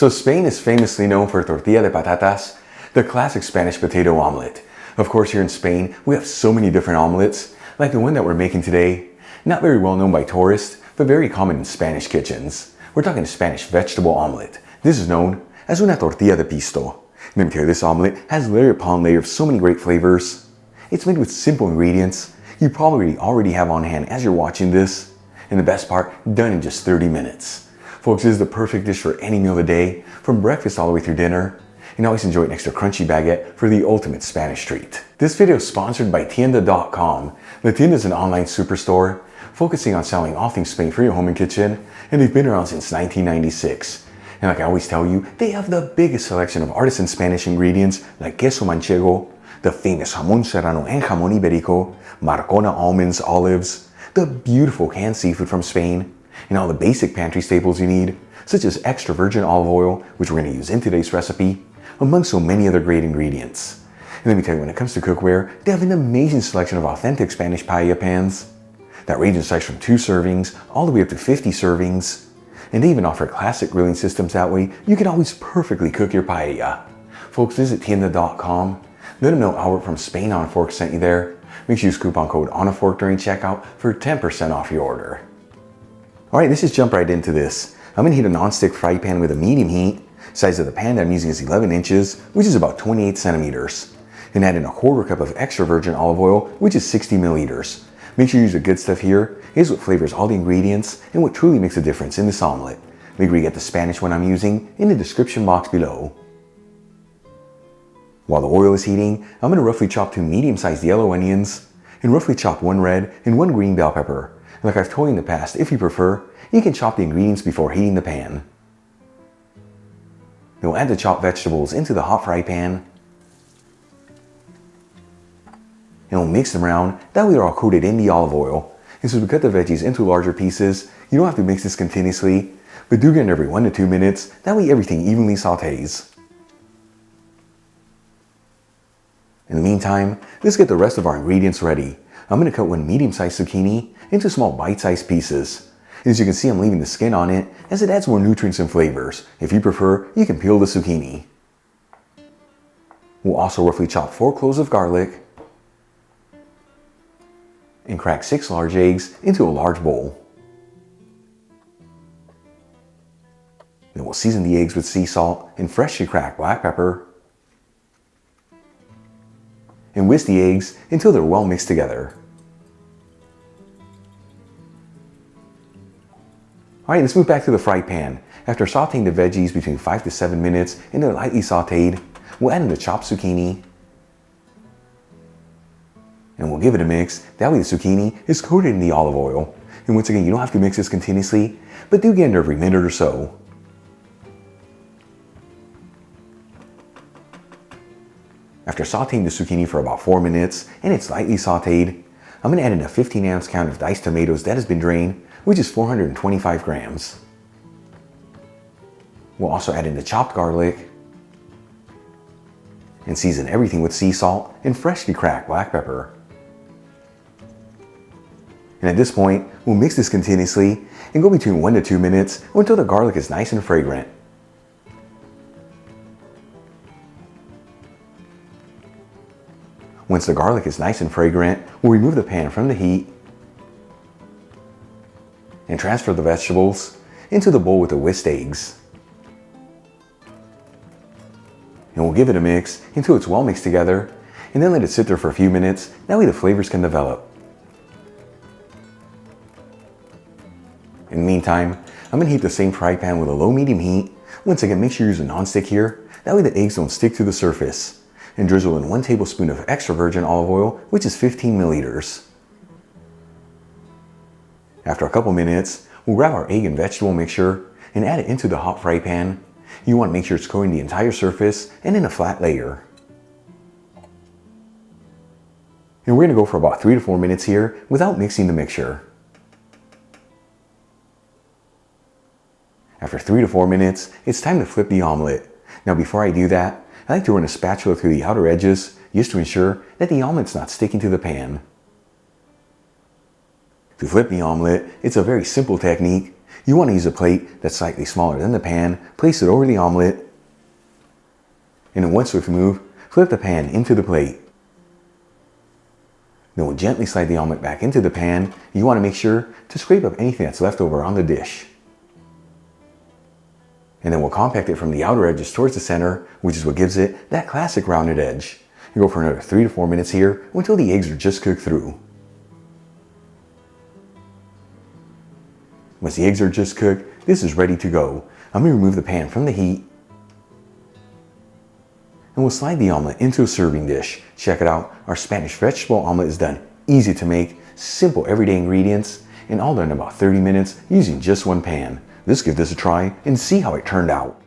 So Spain is famously known for tortilla de patatas, the classic Spanish potato omelet. Of course, here in Spain, we have so many different omelets, like the one that we're making today. Not very well known by tourists, but very common in Spanish kitchens. We're talking Spanish vegetable omelet. This is known as una tortilla de pisto. Let me tell you, this omelet has layer upon layer of so many great flavors. It's made with simple ingredients you probably already have on hand as you're watching this. And the best part, done in just 30 minutes. Folks, this is the perfect dish for any meal of the day, from breakfast all the way through dinner. And always enjoy an extra crunchy baguette for the ultimate Spanish treat. This video is sponsored by Tienda.com. The Tienda is an online superstore focusing on selling all things Spain for your home and kitchen, and they've been around since 1996. And like I always tell you, they have the biggest selection of artisan Spanish ingredients like queso manchego, the famous jamón serrano and jamón ibérico, Marcona almonds, olives, the beautiful canned seafood from Spain, and all the basic pantry staples you need, such as extra virgin olive oil, which we're going to use in today's recipe, among so many other great ingredients. And let me tell you, when it comes to cookware, they have an amazing selection of authentic Spanish paella pans that range in size from 2 servings all the way up to 50 servings. And they even offer classic grilling systems, that way you can always perfectly cook your paella. Folks, visit Tienda.com. Let them know Albert from Spain on a Fork sent you there. Make sure you use coupon code ONAFORK during checkout for 10% off your order. Alright, let's just jump right into this. I'm going to heat a non-stick fry pan with a medium heat. Size of the pan that I'm using is 11 inches, which is about 28 centimeters. And add in 1/4 cup of extra virgin olive oil, which is 60 milliliters. Make sure you use the good stuff here. Here's what flavors all the ingredients and what truly makes a difference in this omelet. Make sure you get the Spanish one I'm using in the description box below. While the oil is heating, I'm going to roughly chop 2 medium-sized yellow onions and roughly chop 1 red and 1 green bell pepper. And like I've told you in the past, if you prefer, you can chop the ingredients before heating the pan. Then we'll add the chopped vegetables into the hot fry pan. And we'll mix them around, that way they're all coated in the olive oil. And so as we cut the veggies into larger pieces, you don't have to mix this continuously, but do it every 1 to 2 minutes, that way everything evenly sautés. In the meantime, let's get the rest of our ingredients ready. I'm going to cut 1 medium-sized zucchini into small bite-sized pieces. As you can see, I'm leaving the skin on it as it adds more nutrients and flavors. If you prefer, you can peel the zucchini. We'll also roughly chop 4 cloves of garlic and crack 6 large eggs into a large bowl. Then we'll season the eggs with sea salt and freshly cracked black pepper and whisk the eggs until they're well mixed together. Alright, let's move back to the fry pan. After sauteing the veggies between 5 to 7 minutes and they're lightly sauteed, we'll add in the chopped zucchini. And we'll give it a mix, that way the zucchini is coated in the olive oil. And once again, you don't have to mix this continuously, but do get it every minute or so. After sauteing the zucchini for about 4 minutes and it's lightly sauteed, I'm going to add in a 15-ounce count of diced tomatoes that has been drained, which is 425 grams. We'll also add in the chopped garlic and season everything with sea salt and freshly cracked black pepper. And at this point, we'll mix this continuously and go between 1 to 2 minutes until the garlic is nice and fragrant. Once the garlic is nice and fragrant, we'll remove the pan from the heat and transfer the vegetables into the bowl with the whisked eggs. And we'll give it a mix until it's well mixed together, and then let it sit there for a few minutes, that way the flavors can develop. In the meantime, I'm going to heat the same fry pan with a low-medium heat. Once again, make sure you use a non-stick here, that way the eggs don't stick to the surface. And drizzle in 1 tablespoon of extra virgin olive oil, which is 15 milliliters. After a couple minutes, we'll grab our egg and vegetable mixture and add it into the hot fry pan. You want to make sure it's coating the entire surface and in a flat layer. And we're going to go for about 3 to 4 minutes here without mixing the mixture. After 3 to 4 minutes, it's time to flip the omelet. Now before I do that, I like to run a spatula through the outer edges just to ensure that the omelet's not sticking to the pan. To flip the omelet, it's a very simple technique. You want to use a plate that's slightly smaller than the pan, place it over the omelet, and in one swift move, flip the pan into the plate. Then we'll gently slide the omelet back into the pan. You want to make sure to scrape up anything that's left over on the dish. And then we'll compact it from the outer edges towards the center, which is what gives it that classic rounded edge. You go for another 3 to 4 minutes here until the eggs are just cooked through. Once the eggs are just cooked, this is ready to go. I'm going to remove the pan from the heat. And we'll slide the omelet into a serving dish. Check it out, our Spanish vegetable omelet is done. Easy to make, simple everyday ingredients, and all done in about 30 minutes using just one pan. Let's give this a try and see how it turned out.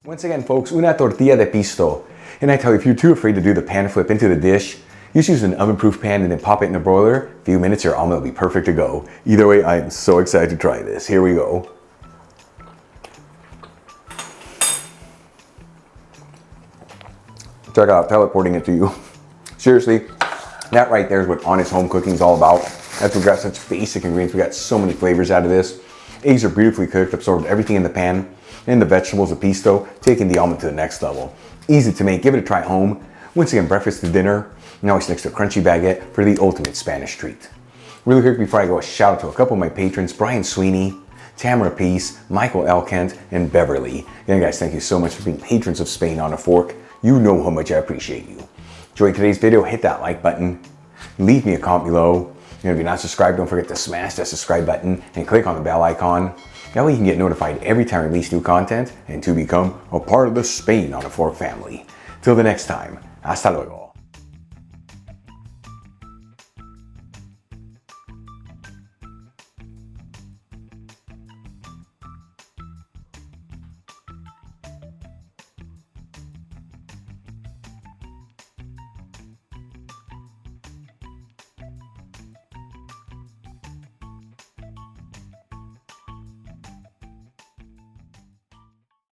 Once again folks, una tortilla de pisto. And I tell you, if you're too afraid to do the pan flip into the dish, just use an oven-proof pan and then pop it in the broiler. A few minutes, your omelet will be perfect to go. Either way, I am so excited to try this. Here we go. Check out, teleporting it to you. Seriously, that right there is what honest home cooking is all about. That's what got such basic ingredients. We got so many flavors out of this. Eggs are beautifully cooked, absorbed everything in the pan, and the vegetables of pisto, taking the omelet to the next level. Easy to make, give it a try at home. Once again, breakfast to dinner, and always next to a crunchy baguette for the ultimate Spanish treat. Really quick before I go, a shout out to a couple of my patrons, Brian Sweeney, Tamara Peace, Michael L. Kent, and Beverly. Again guys, thank you so much for being patrons of Spain on a Fork. You know how much I appreciate you. Enjoyed today's video, hit that like button, leave me a comment below. And if you're not subscribed, don't forget to smash that subscribe button and click on the bell icon. That way you can get notified every time I release new content and to become a part of the Spain on a Fork family. Till the next time, hasta luego.